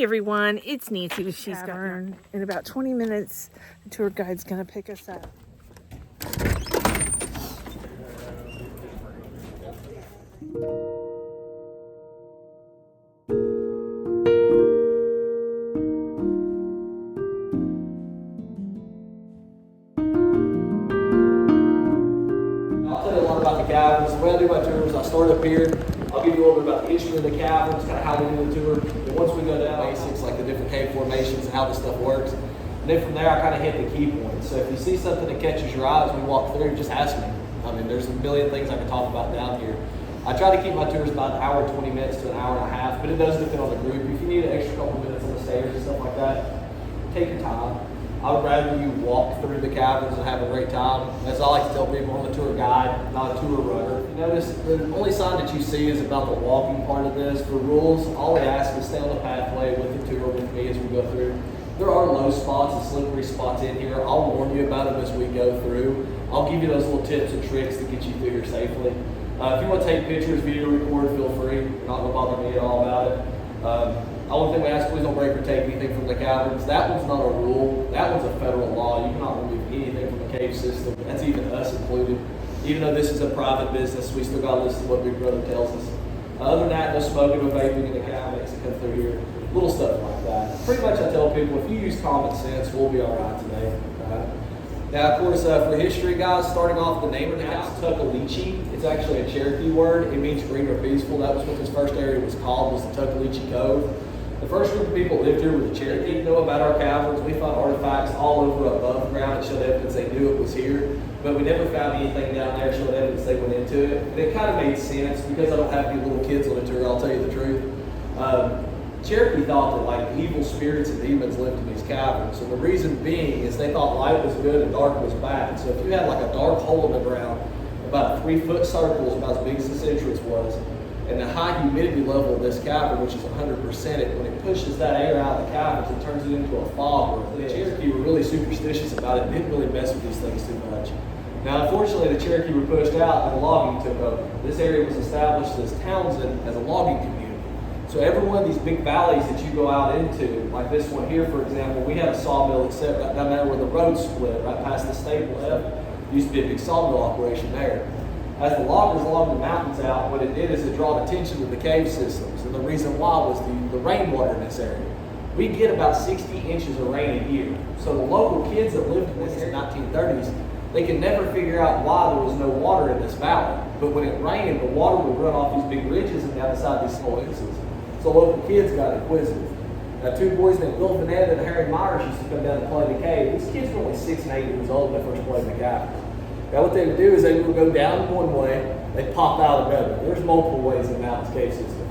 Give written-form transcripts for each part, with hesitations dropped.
everyone, it's Nancy with Cavern. In about 20 minutes, the tour guide's gonna pick us up. I'll tell you a lot about the caverns. The way I do my tours, I start up here. I'll give you a little bit about the history of the caverns, kind of how we do the tour. And once we go down basics, like the different cave formations and how this stuff works, and then from there I kind of hit the key points. So if you see something that catches your eye as we walk through, just ask me. I mean, there's a million things I can talk about down here. I try to keep my tours about an hour, 20 minutes to an hour and a half, but it does depend on the group. If you need an extra couple minutes on the stairs and stuff like that, take your time. I would rather you walk through the caverns and have a great time. As I like to tell people, I'm a tour guide, not a tour runner. You notice the only sign that you see is about the walking part of this. For rules, all I ask is stay on the pathway with the tour with me as we go through. There are low spots and slippery spots in here. I'll warn you about them as we go through. I'll give you those little tips and tricks to get you through here safely. If you want to take pictures, video record, feel free. You're not going to bother me at all about it. Only thing we ask, please don't break or take anything from the caverns. That one's not a rule. That one's a federal law. You cannot remove anything from the cave system. That's even us included. Even though this is a private business, we still got to listen to what Big Brother tells us. Other than that, no smoking or vaping in the caverns that come through here. Little stuff like that. Pretty much I tell people, if you use common sense, we'll be all right today. Now, of course, for history, guys, starting off, the name of the house, Tuckaleechee. It's actually a Cherokee word. It means green or peaceful. That was what this first area was called, was the Tuckaleechee Cove. The first group of people that lived here were the Cherokee. You know about our caverns. We found artifacts all over above ground that showed evidence they knew it was here, but we never found anything down there showing evidence they went into it. And it kind of made sense because I don't have any little kids on the tour, I'll tell you the truth. Cherokee thought that like evil spirits and demons lived in these caverns. And the reason being is they thought light was good and dark was bad. So if you had like a dark hole in the ground, about a 3-foot circle is about as big as this entrance was, and the high humidity level of this cavern, which is 100%, when it pushes that air out of the caverns, it turns it into a fog. The Cherokee were really superstitious about it and didn't really mess with these things too much. Now, unfortunately, the Cherokee were pushed out and the logging took over. This area was established as Townsend as a logging community. So every one of these big valleys that you go out into, like this one here, for example, we have a sawmill except right down there where the road split, right past the stable F. Used to be a big sawmill operation there. As the loggers along the mountains out, what it did is it drew attention to the cave systems. And the reason why was the rainwater in this area. We get about 60 inches of rain a year. So the local kids that lived in this in the 1930s, they could never figure out why there was no water in this valley. But when it rained, the water would run off these big ridges and down the side of these small inches. So local kids got inquisitive. Now, 2 boys named Bill Vanetta and Harry Myers used to come down and play in the cave. These kids were only 6 and 8 years old when they first played in the cave. Now what they would do is they would go down one way, they'd pop out another. There's multiple ways in the mountains cave system.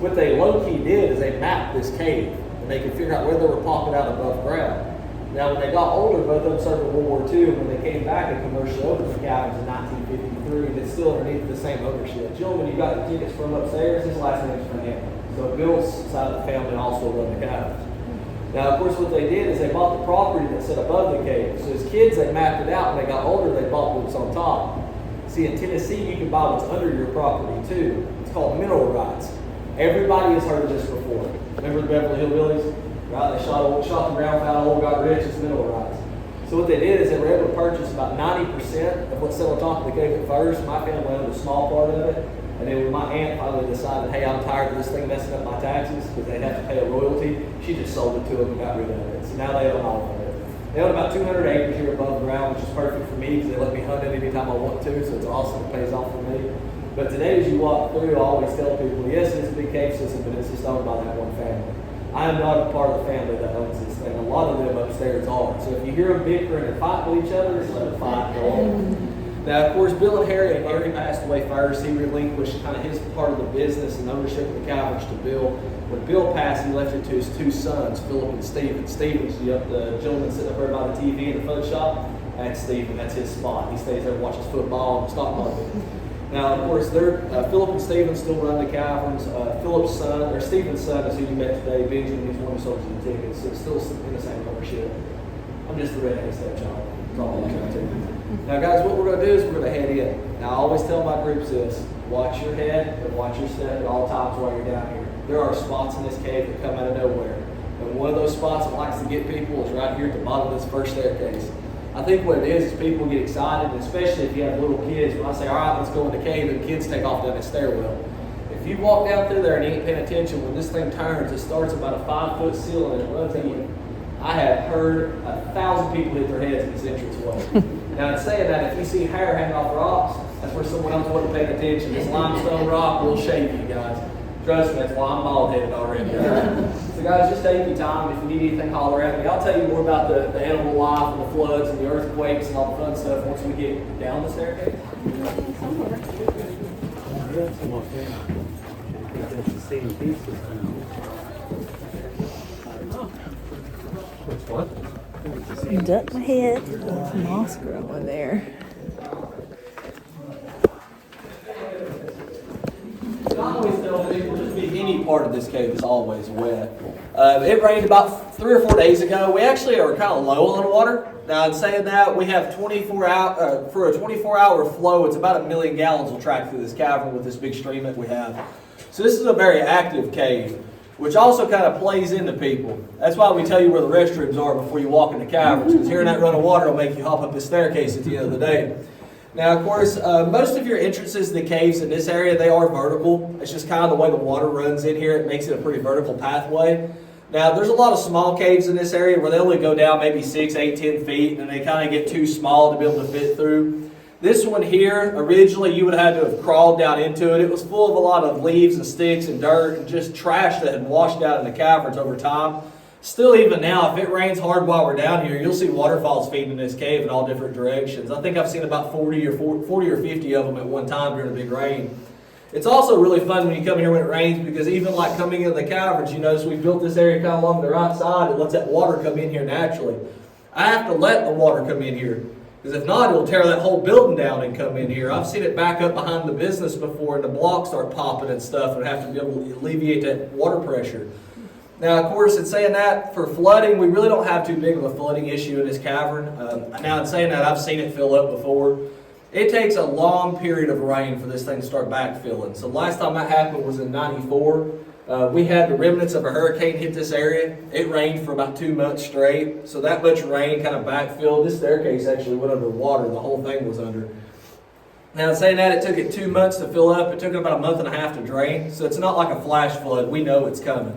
What they low-key did is they mapped this cave, and they could figure out where they were popping out above ground. Now when they got older, both of them served in World War II, and when they came back and commercially opened the caverns in 1953, it's still underneath the same ownership. Gentlemen, you got the tickets from upstairs, his last name is Fernando. So Bill's side of the family also run the caverns. Now, of course, what they did is they bought the property that sat above the cave. So as kids, they mapped it out. When they got older, they bought what's on top. See, in Tennessee, you can buy what's under your property, too. It's called mineral rights. Everybody has heard of this before. Remember the Beverly Hillbillies? Right? They shot the ground fowl, got rich, it's mineral rights. So what they did is they were able to purchase about 90% of what sat on top of the cave at first. My family owned a small part of it. And then when my aunt finally decided, hey, I'm tired of this thing messing up my taxes because they'd have to pay a royalty, she just sold it to them and got rid of it. So now they own all of it. They own about 200 acres here above ground, which is perfect for me because they let me hunt it anytime I want to, so it's awesome. It pays off for me. But today, as you walk through, I always tell people, yes, it's a big cave system, but it's just owned by that one family. I am not a part of the family that owns this thing. A lot of them upstairs are. So if you hear them bickering and fighting with each other, just let them fight. Go on. Now, of course, Bill and Harry passed away first. He relinquished kind of his part of the business and ownership of the caverns to Bill. When Bill passed, he left it to his 2 sons, Philip and Stephen. Stephen's the gentleman sitting up there by the TV in the photo shop. That's Stephen. That's his spot. He stays there and watches football and the stock market. Now, of course, Philip and Stephen still run the caverns. Philip's son, or Stephen's son, is who you met today. Benjamin, he's one who sold you the tickets. So it's still in the same ownership. I'm just the redhead stepchild. That's all I'm trying to do. Now, guys, what we're going to do is we're going to head in. Now, I always tell my groups this: watch your head and watch your step at all times while you're down here. There are spots in this cave that come out of nowhere. And one of those spots that likes to get people is right here at the bottom of this first staircase. I think what it is people get excited, and especially if you have little kids. When I say, all right, let's go in the cave, and the kids take off down the stairwell. If you walk down through there and you ain't paying attention, when this thing turns, it starts about a 5-foot ceiling and it runs in. I have heard 1,000 people hit their heads in this entranceway. Now, in saying that, if you see hair hanging off rocks, that's where someone else wasn't paying attention. This limestone rock will shake you guys. Trust me, that's why I'm bald-headed already. So guys, just take your time. If you need anything, holler at me. I'll tell you more about the animal life and the floods and the earthquakes and all the fun stuff once we get down the staircase. That's the same pieces now. What? Duck my head. There's moss growing there. I always tell people, just be any part of this cave is always wet. It rained about 3 or 4 days ago. We actually are kind of low on water. Now, in saying that, we have 24 hour for a 24-hour flow. It's about 1 million gallons will track through this cavern with this big stream that we have. So this is a very active cave, which also kind of plays into people. That's why we tell you where the restrooms are before you walk in the caverns, because hearing that run of water will make you hop up this staircase at the end of the day. Now, of course, most of your entrances to the caves in this area, they are vertical. It's just kind of the way the water runs in here. It makes it a pretty vertical pathway. Now, there's a lot of small caves in this area where they only go down maybe 6, 8, 10 feet, and they kind of get too small to be able to fit through. This one here, originally you would have had to have crawled down into it. It was full of a lot of leaves and sticks and dirt and just trash that had washed out in the caverns over time. Still, even now, if it rains hard while we're down here, you'll see waterfalls feeding in this cave in all different directions. I think I've seen about 40 or 50 of them at one time during a big rain. It's also really fun when you come here when it rains, because even like coming into the caverns, you notice we built this area kind of along the right side. It lets that water come in here naturally. I have to let the water come in here, because if not, it'll tear that whole building down and come in here. I've seen it back up behind the business before, and the blocks start popping and stuff, and have to be able to alleviate that water pressure. Now, of course, in saying that, for flooding, we really don't have too big of a flooding issue in this cavern. Now, in saying that, I've seen it fill up before. It takes a long period of rain for this thing to start backfilling. So last time that happened was in '94. We had the remnants of a hurricane hit this area. It rained for about 2 months straight. So that much rain kind of backfilled. This staircase actually went under water. The whole thing was under. Now, in saying that, it took it 2 months to fill up. It took it about 1.5 months to drain. So it's not like a flash flood. We know it's coming.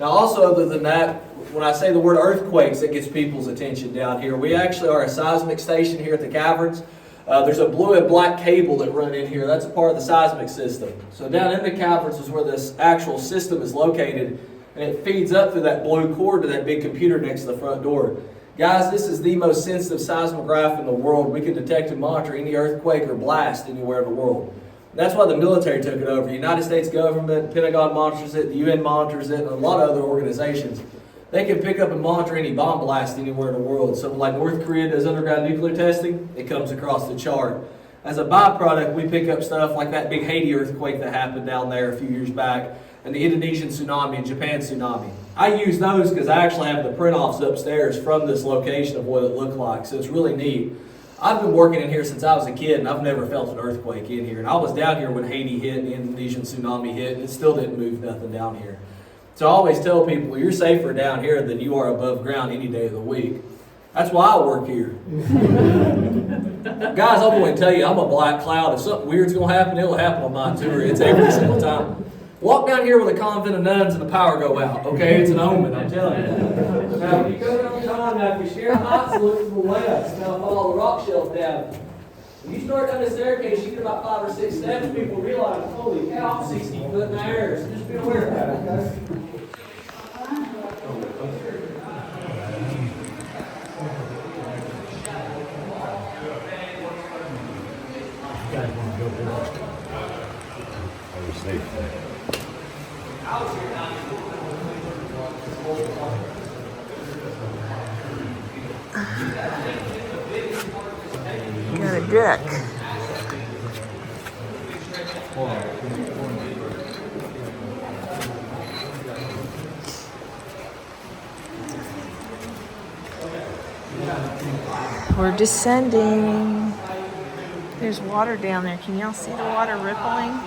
Now, also, other than that, when I say the word earthquakes, it gets people's attention down here. We actually are a seismic station here at the caverns. There's a blue and black cable that run in here. That's a part of the seismic system. So down in the caverns is where this actual system is located, and it feeds up through that blue cord to that big computer next to the front door. Guys, this is the most sensitive seismograph in the world. We can detect and monitor any earthquake or blast anywhere in the world. That's why the military took it over. The United States government, the Pentagon monitors it, the UN monitors it, and a lot of other organizations. They can pick up and monitor any bomb blast anywhere in the world. So like North Korea does underground nuclear testing, it comes across the chart. As a byproduct, we pick up stuff like that big Haiti earthquake that happened down there a few years back, and the Indonesian tsunami and Japan tsunami. I use those because I actually have the print-offs upstairs from this location of what it looked like, so it's really neat. I've been working in here since I was a kid, and I've never felt an earthquake in here. And I was down here when Haiti hit and the Indonesian tsunami hit, and it still didn't move nothing down here. So I always tell people, you're safer down here than you are above ground any day of the week. That's why I work here. Guys, I'm going to tell you, I'm a black cloud. If something weird's going to happen, it'll happen on my tour. It's every single time. Walk down here with a convent of nuns and the power go out. Okay, it's an omen, I'm telling you. Now, when you go down the time, now if you share heights, look to the west. Now follow the rock shelf down. When you start down the staircase, you get about 5 or 6 steps. People realize, holy cow, I'm 60 foot in the air. So just be aware of that, okay? Got a duck. We're descending. There's water down there. Can y'all see the water rippling?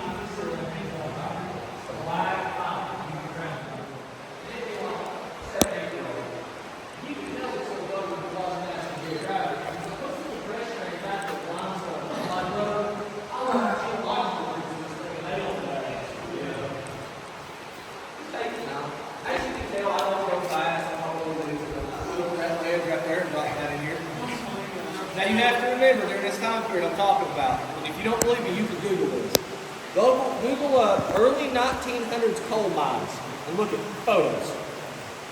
you have to remember during this time period I'm talking about, and if you don't believe me, you can Google this. Google early 1900s coal mines and look at photos.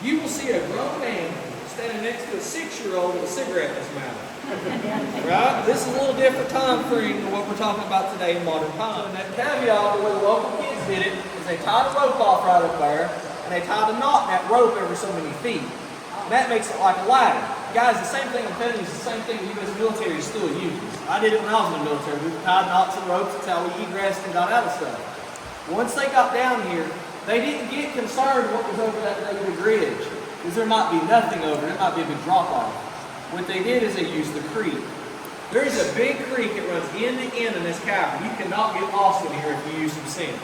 You will see a grown man standing next to a 6-year-old with a cigarette in his mouth. Right? This is a little different time frame than what we're talking about today in modern times. So in that caveat, the way the local kids did it is they tied a rope off right up there, and they tied a knot in that rope every so many feet. And that makes it like a ladder. Guys, the same thing I'm telling you is the same thing the U.S. military still uses. I did it when I was in the military. We tied knots and ropes. That's how we egressed and got out of stuff. Once they got down here, they didn't get concerned what was over that big ridge, because there might be nothing over it. It might be a big drop-off. What they did is they used the creek. There is a big creek that runs end to end in this cavern. You cannot get lost in here if you use some sense.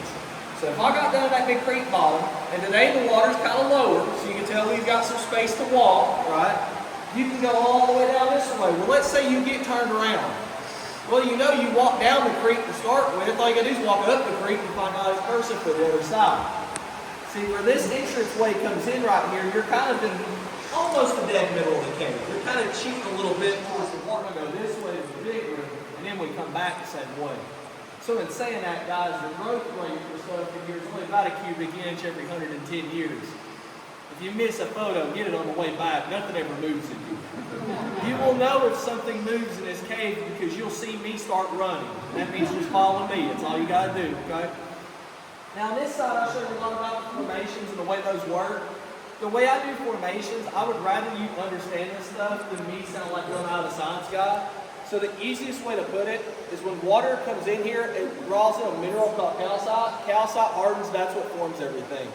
So if I got down that big creek bottom, and today the water's kind of lower, so you can tell we've got some space to walk, right? You can go all the way down this way. Well, let's say you get turned around. Well, you know you walk down the creek to start with. All you gotta do is walk up the creek and find out his person for the other side. See, where this entranceway comes in right here, you're kind of in almost the dead middle of the cave. You're kind of cheating a little bit towards the water. Go this way is the big room, and then we come back the same way. So in saying that, guys, the growth rate for stuff in here is only about a cubic inch every 110 years. If you miss a photo, get it on the way back. Nothing ever moves in here. You will know if something moves in this cave because you'll see me start running. That means just follow me. That's all you got to do, okay? Now on this side, I'll show you a lot about the formations and the way those work. The way I do formations, I would rather you understand this stuff than me sound like going out of the science guy. So the easiest way to put it is when water comes in here, it draws in a mineral called calcite. Calcite hardens, that's what forms everything.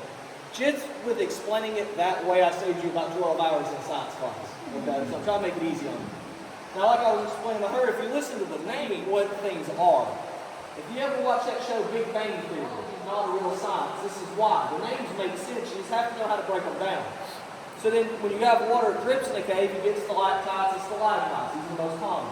Just with explaining it that way, I saved you about 12 hours in science class. Okay, so I'm trying to make it easy on you. Now, like I was explaining to her, if you listen to the naming, what things are. If you ever watch that show Big Bang Theory, it's not a real science. This is why. The names make sense. You just have to know how to break them down. So then, when you have water that drips in the cave, you get stalactites and stalagmites. These are the most common.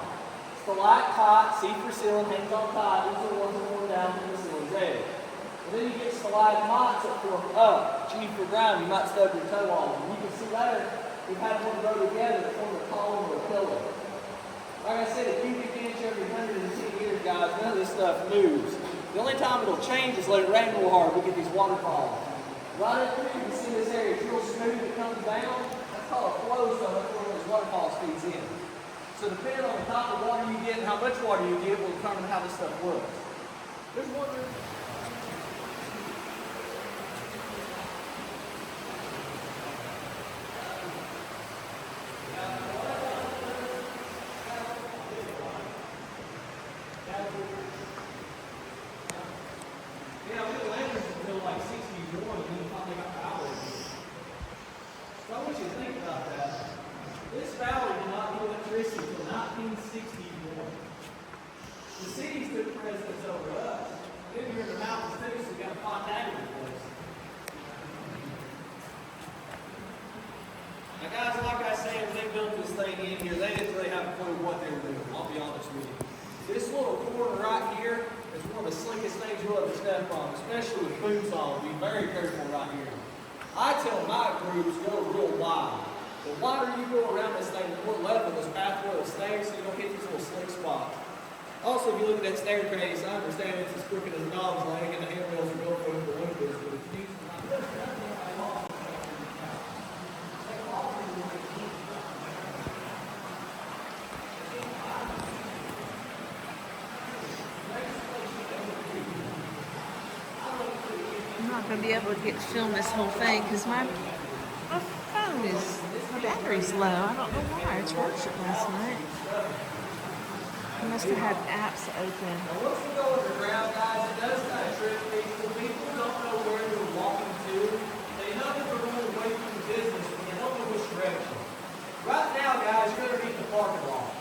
Stalactite, C for ceiling, hangs on tight. These are the ones that form down from the ceiling's edge. And then you get stalagmites that form up. G for ground, you might stub your toe on them. You can see there, we've had one grow together that form a column or a pillar. Like I said, a cubic inch every 110 years, guys, none of this stuff moves. The only time it'll change is let it rain real hard. We get these waterfalls. Right up here, you can see this area. It's real smooth. It comes down. That's called a flow zone. That's where those waterfalls feeds in. So depending on the type of water you get and how much water you get will determine how this stuff looks. There's one there. Especially with boots on, be very careful right here. I tell my groups go real wide. The wider you go around this thing, the more level this pathway will stay, so you don't get these little slick spots. Also, if you look at that staircase, I understand it's as crooked as a dog's leg, and the handrails are built for the windows, but if you going to be able to get to film this whole thing because my phone is, my battery's low. I don't know why. I charged it last night. I must have had apps open. Now, once we go underground, guys, it does kind of trick people. People don't know where they're walking to. They know that they're going away from the business, but they don't know which direction. Right now, guys, you're underneath the parking lot.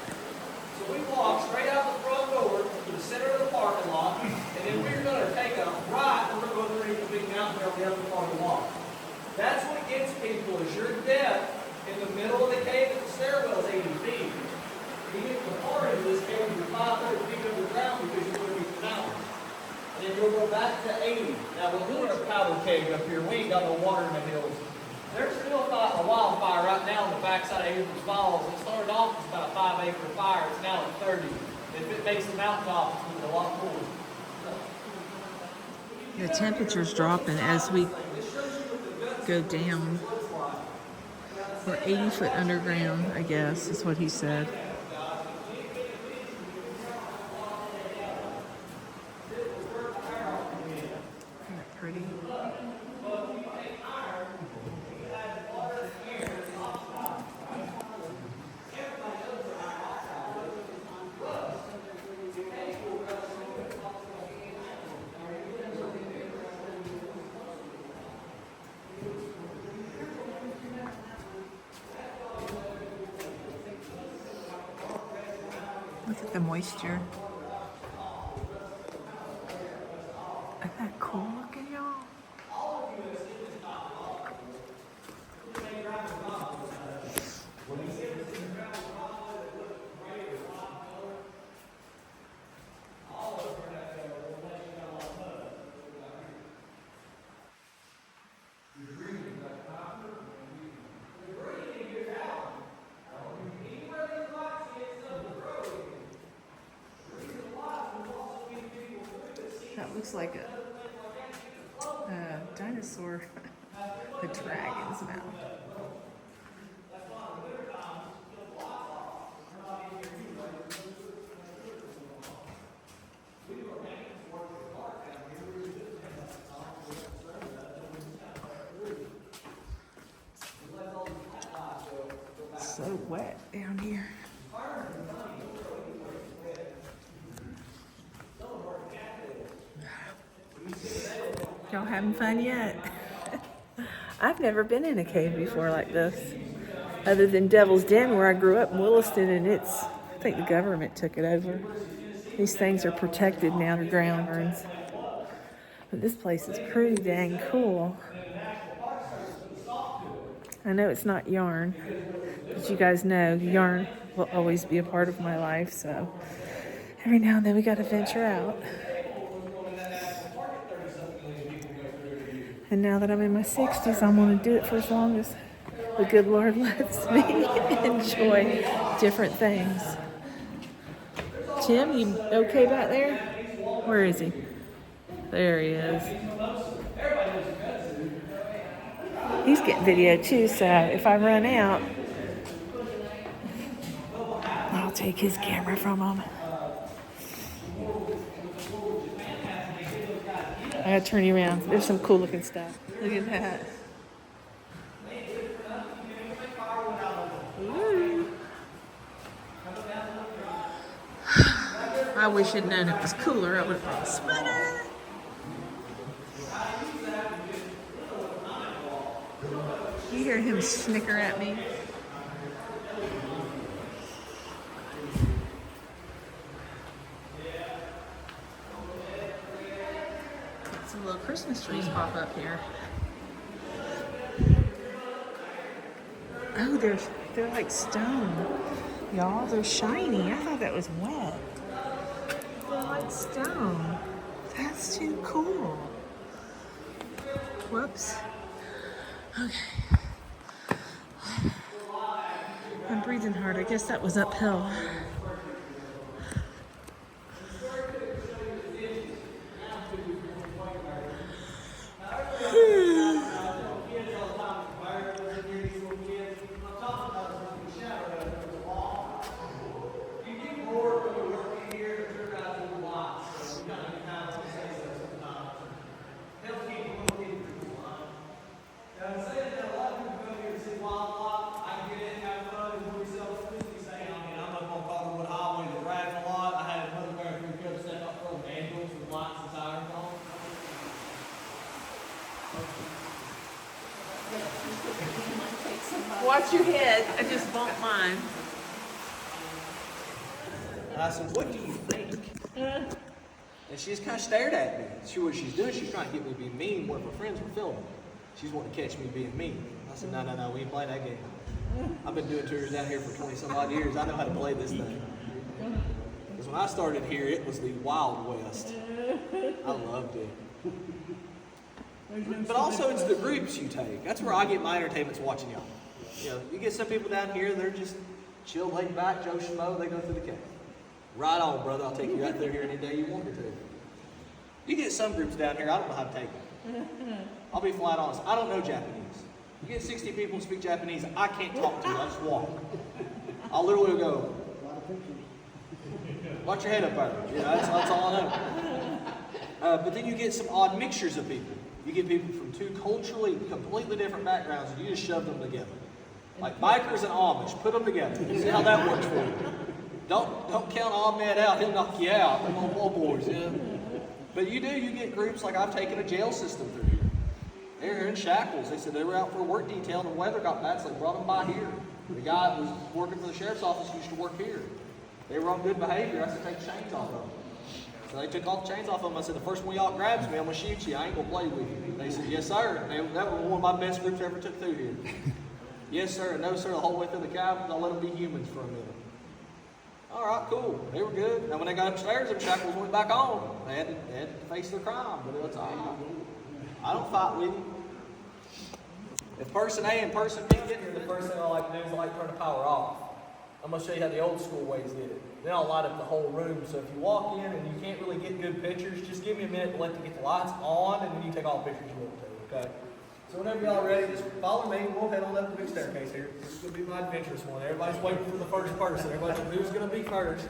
So we walk straight out the front door to the center of the parking lot, and then we're going to take a right, and we're going to go underneath the big mountain there on the other part of the walk. That's what gets people is your depth in the middle of the cave at the stairwell is 80 feet. You get to the far end of this cave, you're 500 feet underground because you're going to be the mountain. And then you'll go back to 80. Now we're doing a powder keg up here. We ain't got no water in the hills. There's still a wildfire right now on the backside of Avery's Falls. It started off as about a 5-acre fire. It's now at 30. If it makes the mountaintop, it's going to be a lot cooler. The temperature's dropping as we go down. We're 80 foot underground, I guess, is what he said. Isn't that pretty? Look at the moisture. Isn't that cool looking, y'all? That looks like a dinosaur, a dragon's mouth. So wet down here. Y'all having fun yet? I've never been in a cave before like this, other than Devil's Den where I grew up in Williston, and I think the government took it over. These things are protected now to groundworms. But this place is pretty dang cool. I know it's not yarn, but you guys know yarn will always be a part of my life, so every now and then we gotta venture out. And now that I'm in my 60s, I'm going to do it for as long as the good Lord lets me enjoy different things. Tim, you okay back there? Where is he? There he is. He's getting video too, so if I run out, I'll take his camera from him. I gotta turn you around. There's some cool looking stuff. Look at that. Ooh. I wish I'd known it was cooler. I would have brought a sweater. You hear him snicker at me? Some little Christmas trees pop up here. Oh, they're like stone. Y'all, they're shiny. I thought that was wet. They're like stone. That's too cool. Whoops. Okay. I'm breathing hard. I guess that was uphill. Watch your head. I just bumped mine. And I said, what do you think? And she just kind of stared at me. What she's doing, she's trying to get me to be mean. One of her friends were filming. She's wanting to catch me being mean. I said, no, we ain't playing that game. I've been doing tours down here for 20 some odd years. I know how to play this thing. Because when I started here, it was the Wild West. I loved it. But also it's the groups you take. That's where I get my entertainment's watching y'all. You know, you get some people down here, they're just chill, laid back, Joe Schmo, they go through the cave. Right on, brother, I'll take you right there here any day you want me to. You get some groups down here, I don't know how to take them. I'll be flat honest, I don't know Japanese. You get 60 people who speak Japanese, I can't talk to you, I just walk. I'll literally go, watch your head up there. You know, that's all I know. But then you get some odd mixtures of people. You get people from two culturally completely different backgrounds and you just shove them together. Like bikers and Amish, put them together. See how that works for you. Don't count Ahmed out, he'll knock you out. Them old bull boys, yeah. But you get groups like I've taken a jail system through here. They're here in shackles. They said they were out for a work detail and the weather got bad, so they brought them by here. The guy who was working for the sheriff's office used to work here. They were on good behavior. I said, take the chains off of them. So they took all the chains off of them. I said, the first one y'all grabs me, I'm going to shoot you. I ain't going to play with you. They said, yes, sir. And that was one of my best groups I ever took through here. Yes, sir. And no, sir, the whole way through the caverns, I'll let them be humans for a minute. All right, cool. They were good. Now, when they got upstairs, them shackles went back on. They had to face their crime, but it's all right. I don't fight with you. If person A and person B get here, the first thing I like to do is I like to turn the power off. I'm going to show you how the old school ways did it. Then I'll light up the whole room. So if you walk in and you can't really get good pictures, just give me a minute to let you get the lights on, and then you take all the pictures you want to, okay? So whenever y'all are ready, just follow me. We'll head on up the big staircase here. This is going to be my adventurous one. Everybody's waiting for the first person. Everybody's like, who's going to be first?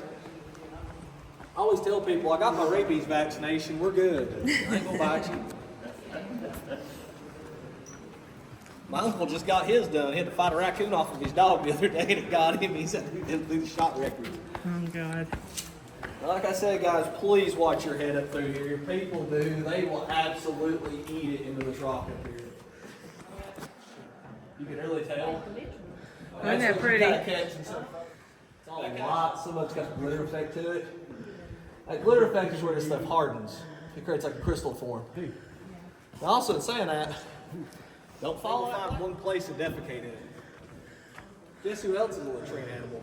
I always tell people, I got my rabies vaccination. We're good. I ain't going to bite you. My uncle just got his done. He had to fight a raccoon off of his dog the other day, and it got him. He's had to do the shot record. Oh, God. Like I said, guys, please watch your head up through here. People do. They will absolutely eat it into this rock up here. You can really tell. Isn't that pretty? It's all light. Some of it's got some glitter effect to it. That glitter effect is where this stuff hardens. It creates like a crystal form. Now, also, in saying that, don't follow find one place to defecate in. Guess who else is a latrine animal?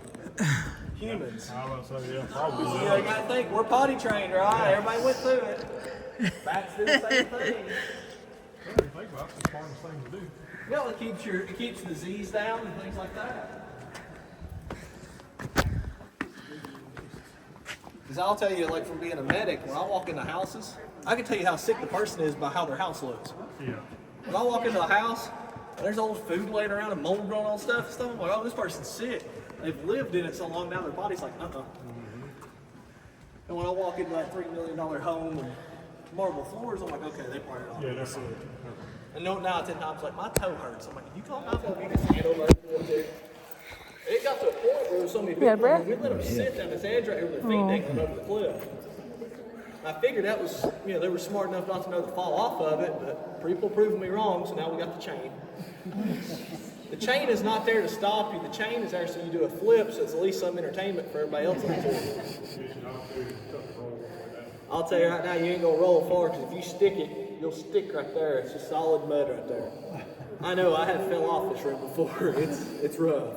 Humans. I was about to say, yeah, probably. You gotta think, we're potty trained, right? Everybody went through it. Bats do the same thing. If you think about it, it's the hardest thing to do. You know, it keeps disease down and things like that. Because I'll tell you, like from being a medic, when I walk into houses, I can tell you how sick the person is by how their house looks. Yeah. When I walk into a house, and there's old food laying around and mold growing on stuff, I'm like, oh, this person's sick. They've lived in it so long now, their body's like, And when I walk into that $3 million home and marble floors, I'm like, okay, they probably not sick. And now 10 times, like, my toe hurts. I'm like, you call my toe, you can stand over there. It got to a point where there was so many people, we let them sit down the sand right here with their feet dangling over the cliff. I figured that was, they were smart enough not to know to fall off of it, but people proved me wrong, so now we got the chain. The chain is not there to stop you. The chain is there so you do a flip, so it's at least some entertainment for everybody else on the tour. I'll tell you right now, you ain't gonna roll far, because if you stick it, you'll stick right there. It's just solid mud right there. I know, I have fell off this room before. It's rough.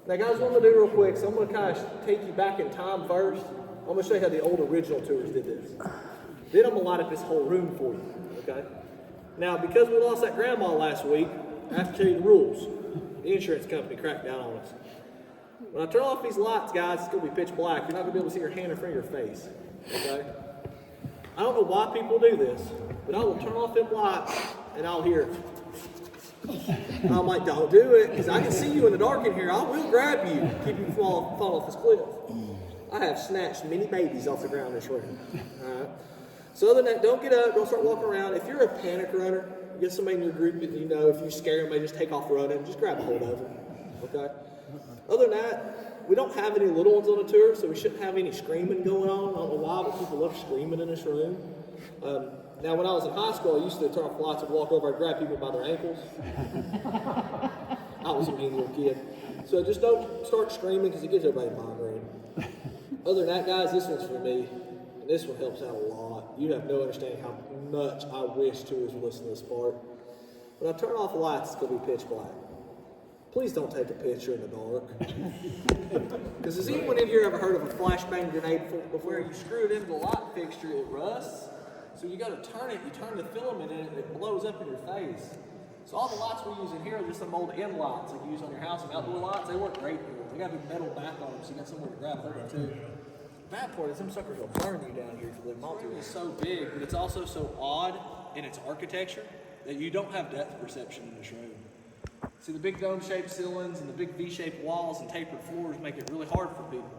Now guys, what I'm gonna do real quick, so I'm gonna kind of take you back in time first. I'm going to show you how the old original tours did this. Then I'm going to light up this whole room for you, okay? Now, because we lost that grandma last week, I have to tell you the rules. The insurance company cracked down on us. When I turn off these lights, guys, it's going to be pitch black. You're not going to be able to see your hand or finger or face, okay? I don't know why people do this, but I will turn off them lights and I'll hear it. I'm like, don't do it, because I can see you in the dark in here. I will grab you, keep you from falling off this cliff. I have snatched many babies off the ground in this room. All right. So other than that, don't get up, don't start walking around. If you're a panic runner, get somebody in your group that you know, if you scare them, they just take off running, just grab a hold of them. Okay? Other than that, we don't have any little ones on the tour, so we shouldn't have any screaming going on. I don't know why, but people love screaming in this room. Now, when I was in high school, I used to turn off the lights and walk over and grab people by their ankles. I was a mean little kid. So just don't start screaming, because it gives everybody a migraine. Other than that, guys, this one's for me, and this one helps out a lot. You have no understanding how much I wish tours would listen to this part. When I turn off the lights, it's going to be pitch black. Please don't take a picture in the dark. Because has anyone in here ever heard of a flashbang grenade before you screw it into the light fixture, it rusts? So you go to turn it, you turn the filament in it, and it blows up in your face. So all the lights we use in here are just some old end lights like you use on your house and outdoor lights. They work great here. They got a big metal back on them, so you got somewhere to grab hold of too. The bad part is them suckers will burn you down here because the mailto is so big, but it's also so odd in its architecture that you don't have depth perception in this room. See, the big dome-shaped ceilings and the big V-shaped walls and tapered floors make it really hard for people.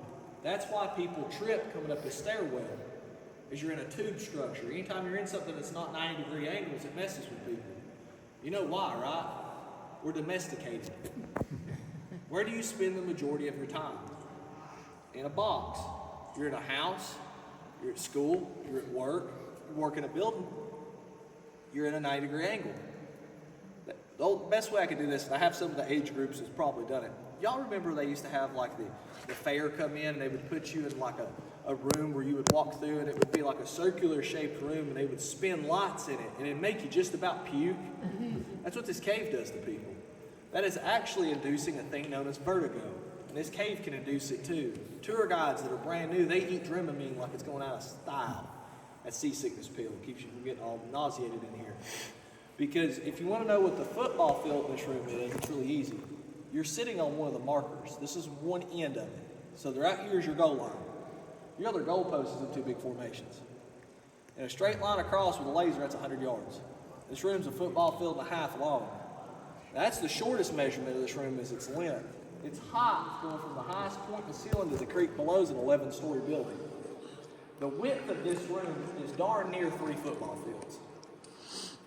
That's why people trip coming up the stairwell, is you're in a tube structure. Anytime you're in something that's not 90-degree angles, it messes with people. You know why, right? We're domesticated. Where do you spend the majority of your time? In a box. You're in a house, you're at school, you're at work, you work in a building, you're in a 90-degree angle. The best way I could do this, and I have some of the age groups that's probably done it. Y'all remember they used to have like the fair come in and they would put you in like a room where you would walk through and it would be like a circular shaped room and they would spin lights in it and it'd make you just about puke. That's what this cave does to people. That is actually inducing a thing known as vertigo. And this cave can induce it too. Tour guides that are brand new, they eat Dramamine like it's going out of style. That seasickness pill keeps you from getting all nauseated in here. Because if you want to know what the football field in this room is, it's really easy. You're sitting on one of the markers. This is one end of it. So right here is your goal line. Your other goal post is in two big formations. In a straight line across with a laser, that's 100 yards. This room's a football field and a half long. That's the shortest measurement of this room is its length. Its height, going from the highest point in the ceiling to the creek below, is an 11-story building. The width of this room is darn near 3 football fields.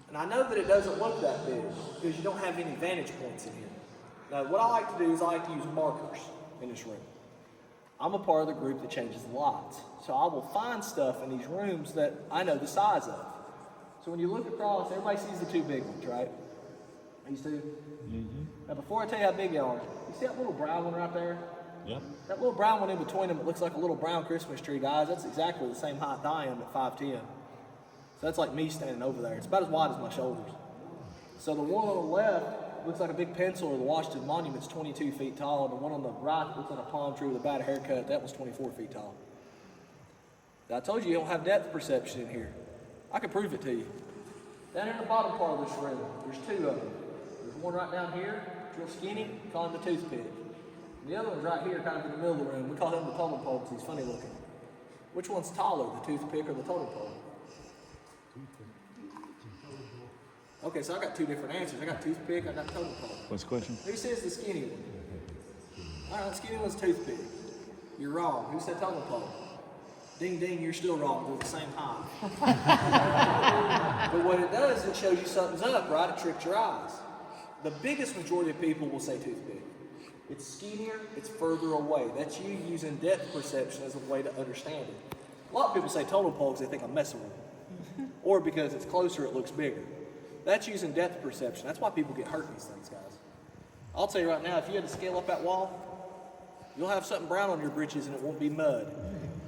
And I know that it doesn't look that big because you don't have any vantage points in here. Now, what I like to do is I like to use markers in this room. I'm a part of the group that changes the lights. So I will find stuff in these rooms that I know the size of. So when you look across, everybody sees the 2 big ones, right? These 2? Mm-hmm. Now, before I tell you how big they are, you see that little brown one right there? Yep. That little brown one in between them, it looks like a little brown Christmas tree, guys. That's exactly the same height I am at 5'10". So that's like me standing over there. It's about as wide as my shoulders. So the one on the left looks like a big pencil, or the Washington Monument's 22 feet tall, and the one on the right looks like a palm tree with a bad haircut. That was 24 feet tall. Now, I told you don't have depth perception in here. I can prove it to you. Down in the bottom part of this room, there's 2 of them. There's one right down here, real skinny, we call him the toothpick. And the other one's right here, kind of in the middle of the room. We call him the totem pole because he's funny looking. Which one's taller, the toothpick or the totem pole? Okay, so I got 2 different answers. I got toothpick, I got totem pole. What's the question? Who says the skinny one? All right, the skinny one's toothpick. You're wrong. Who said totem pole? Ding, ding, you're still wrong. They're the same height. But what it does, it shows you something's up, right? It tricks your eyes. The biggest majority of people will say toothpick. It's skinnier, it's further away. That's you using depth perception as a way to understand it. A lot of people say totem pole because they think I'm messing with them. Or because it's closer, it looks bigger. That's using depth perception. That's why people get hurt in these things, guys. I'll tell you right now, if you had to scale up that wall, you'll have something brown on your britches and it won't be mud.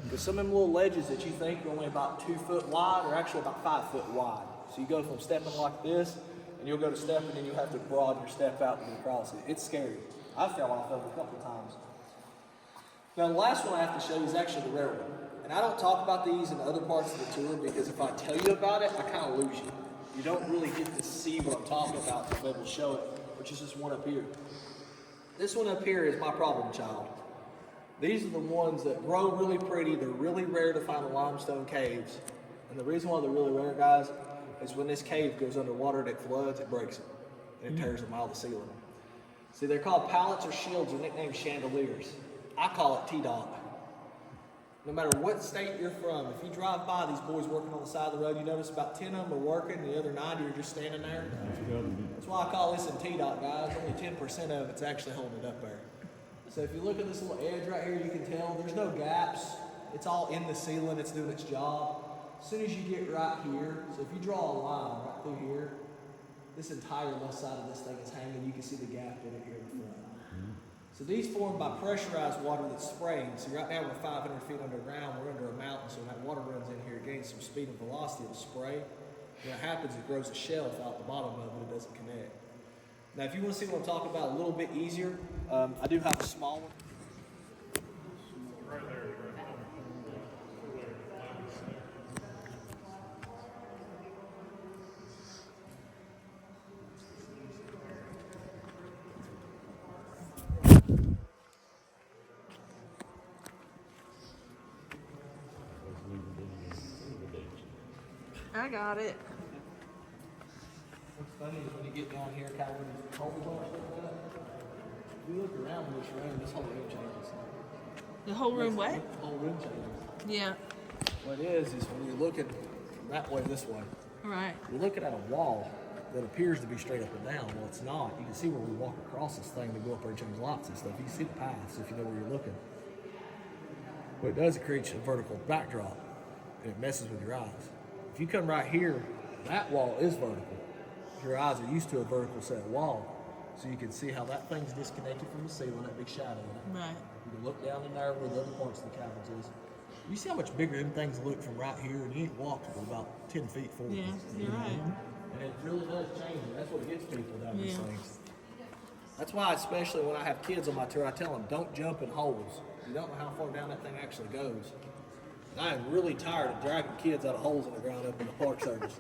Because some of them little ledges that you think are only about 2 foot wide are actually about 5 foot wide. So you go from stepping like this, and you'll go to stepping and you have to broaden your step out to get across it. It's scary. I fell off of it a couple of times. Now the last one I have to show you is actually the rare one. And I don't talk about these in other parts of the tour because if I tell you about it, I kind of lose you. You don't really get to see what I'm talking about to be able to show it, which is this one up here. This one up here is my problem child. These are the ones that grow really pretty. They're really rare to find in limestone caves. And the reason why they're really rare, guys, is when this cave goes underwater and it floods, it breaks them. And it tears them out of the ceiling. See, they're called pallets or shields, or nicknamed chandeliers. I call it T-Dot. No matter what state you're from, if you drive by these boys working on the side of the road, you notice about 10 of them are working, and the other 90 are just standing there. That's why I call this in T-Dot, guys. Only 10% of it's actually holding it up there. So if you look at this little edge right here, you can tell there's no gaps. It's all in the ceiling. It's doing its job. As soon as you get right here, so if you draw a line right through here, this entire left side of this thing is hanging. You can see the gap in it here in the front. So these form by pressurized water that's spraying. So right now we're 500 feet underground. We're under a mountain, so when that water runs in here, it gains some speed and velocity. It'll spray. When it happens, it grows a shelf out the bottom of it. It doesn't connect. Now, if you want to see what I'm talking about a little bit easier, I do have a small one. Right there. I got it. What's funny is when you get down here, kind of when these holes are like that, you look around in this room, this whole room changes. The whole room what? The whole room changes. Yeah. What it is when you're looking that way, this way, Right. you're looking at a wall that appears to be straight up and down. Well, it's not. You can see where we walk across this thing to go up there and change lights and stuff. You can see the paths if you know where you're looking. What it does, it creates a vertical backdrop, and it messes with your eyes. If you come right here, that wall is vertical. Your eyes are used to a vertical set wall, so you can see how that thing's disconnected from the ceiling, that big shadow in it. Right. You can look down in there where the other parts of the caverns is. You see how much bigger them things look from right here, and you ain't walked about 10 feet forward. Yeah, you're right. And it really does change it. That's what gets people down these Yeah. things. That's why, especially when I have kids on my tour, I tell them, don't jump in holes. You don't know how far down that thing actually goes. And I am really tired of dragging kids out of holes in the ground up in the Park Service.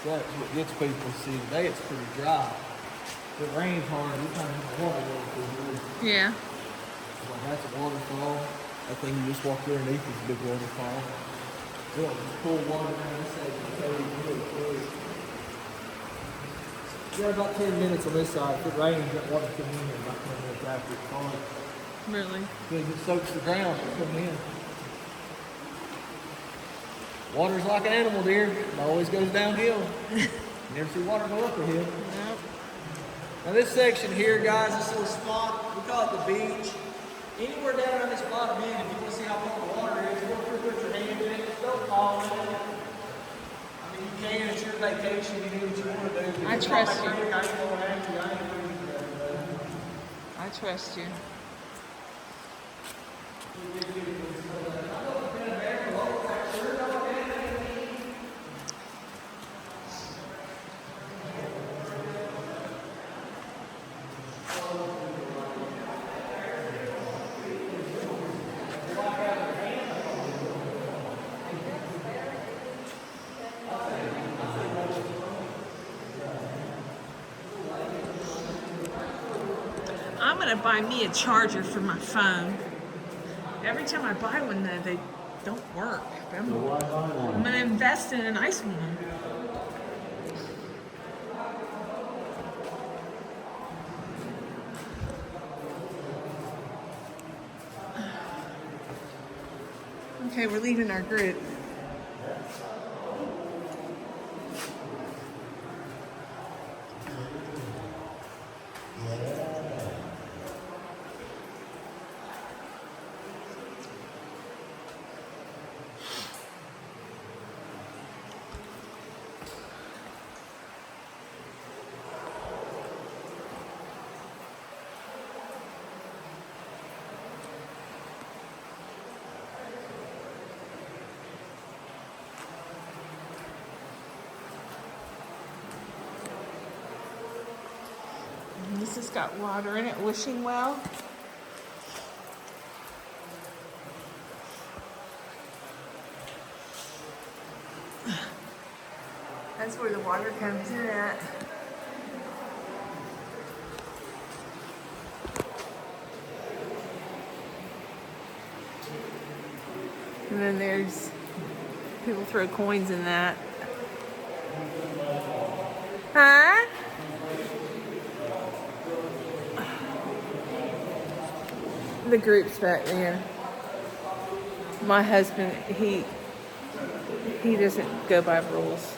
That's what gets people. See, today it's pretty dry. If it rains hard, we kind of have water rolling through here. Yeah. Like that's a waterfall. That thing you just walk underneath is a big waterfall. Well, just pull water down this side and tell you really close. Yeah, about 10 minutes on this side. If it rains, that water comes in here about 10 minutes after it's gone. Really? Because it soaks the ground to come in. Water's like an animal, dear. It always goes downhill. You never see water go up a hill. Nope. Now this section here, guys, this little spot, we call it the beach. Anywhere down on this bottom end, if you want to see how cold the water is, you want to put your hand in it, don't fall in it. I mean, you can, it's your vacation, you do what you want to do. I trust you. I ain't going after you, I ain't doing that. I trust you. I'm gonna buy me a charger for my phone. Every time I buy one, though, they don't work. I'm gonna invest in a nice one. Okay, we're leaving our group. This has got water in it, wishing well. That's where the water comes in at. And then there's people throw coins in that. Huh? The group's back there. My husband, he doesn't go by rules.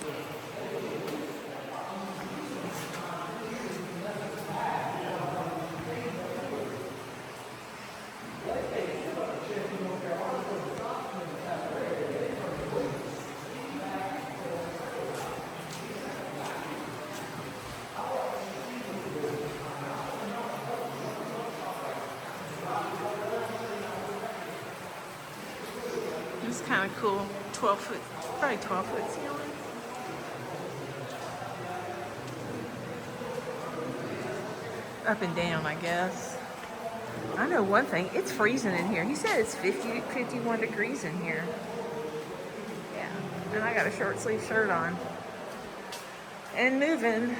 It's kind of cool. 12 foot, probably 12 foot ceiling. Up and down, I guess. I know one thing, it's freezing in here. He said it's 51 degrees in here. Yeah, and I got a short sleeve shirt on. And moving.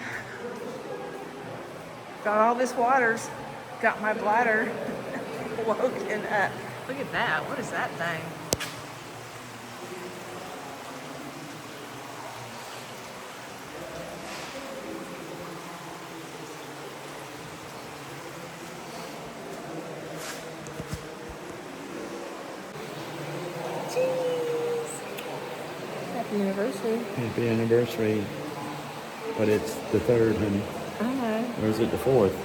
Got all this waters. Got my bladder woken up. Look at that, what is that thing? Happy anniversary. Happy anniversary. But it's the 3rd, honey. I know. Or is it the 4th?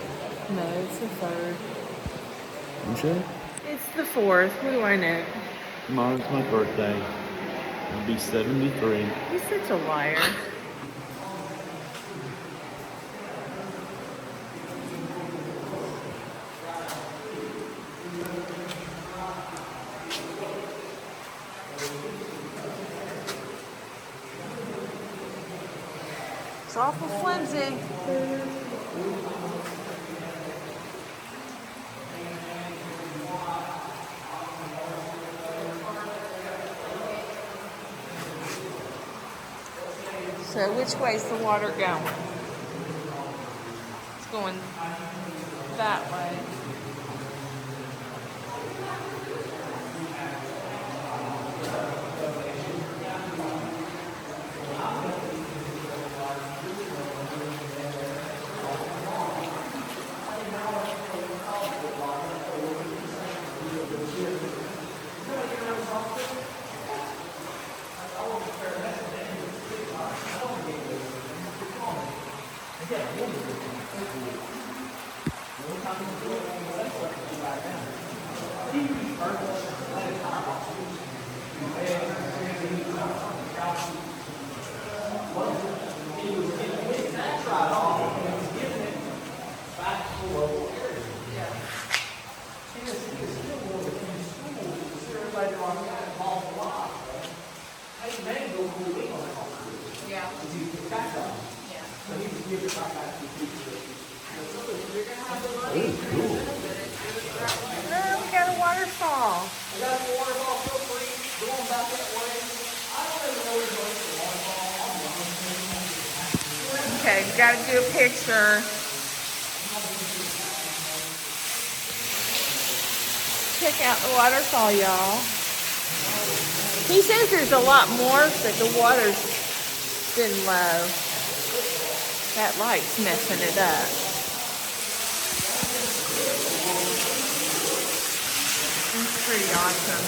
No, it's the 3rd. You sure? It's the 4th. What do I know? Tomorrow's my birthday. I'll be 73. He's such a liar. It's awful flimsy. So which way's the water going? It's going that way. Oh, we got a waterfall. Okay, we gotta do a picture. Check out the waterfall, y'all. He says there's a lot more, but the water's been low. That light's messing it up. It's pretty awesome.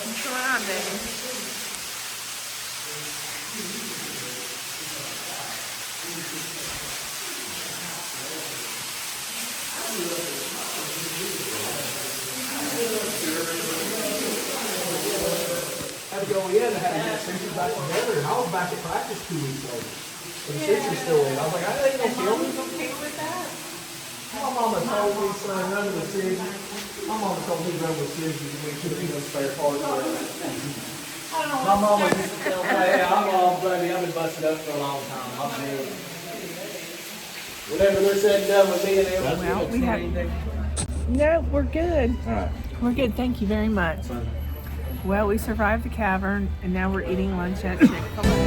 What's going on, baby? Had to go in and had to get Susie back together, and I was back at practice 2 weeks later. And Susie's still in. I was like, I ain't gonna kill me. Okay with that? My mama told me, son, run with Susie. My mama told me run with Susie to make sure there's no spare parts. My mama used to tell me, hey, I'm all buddy, I've been busted up for a long time. I'm good. Whatever they're said and done with me and them. Well, we have... No, we're good. All right. We're good. Thank you very much. Well, we survived the cavern, and now we're eating lunch at Chick-fil-A.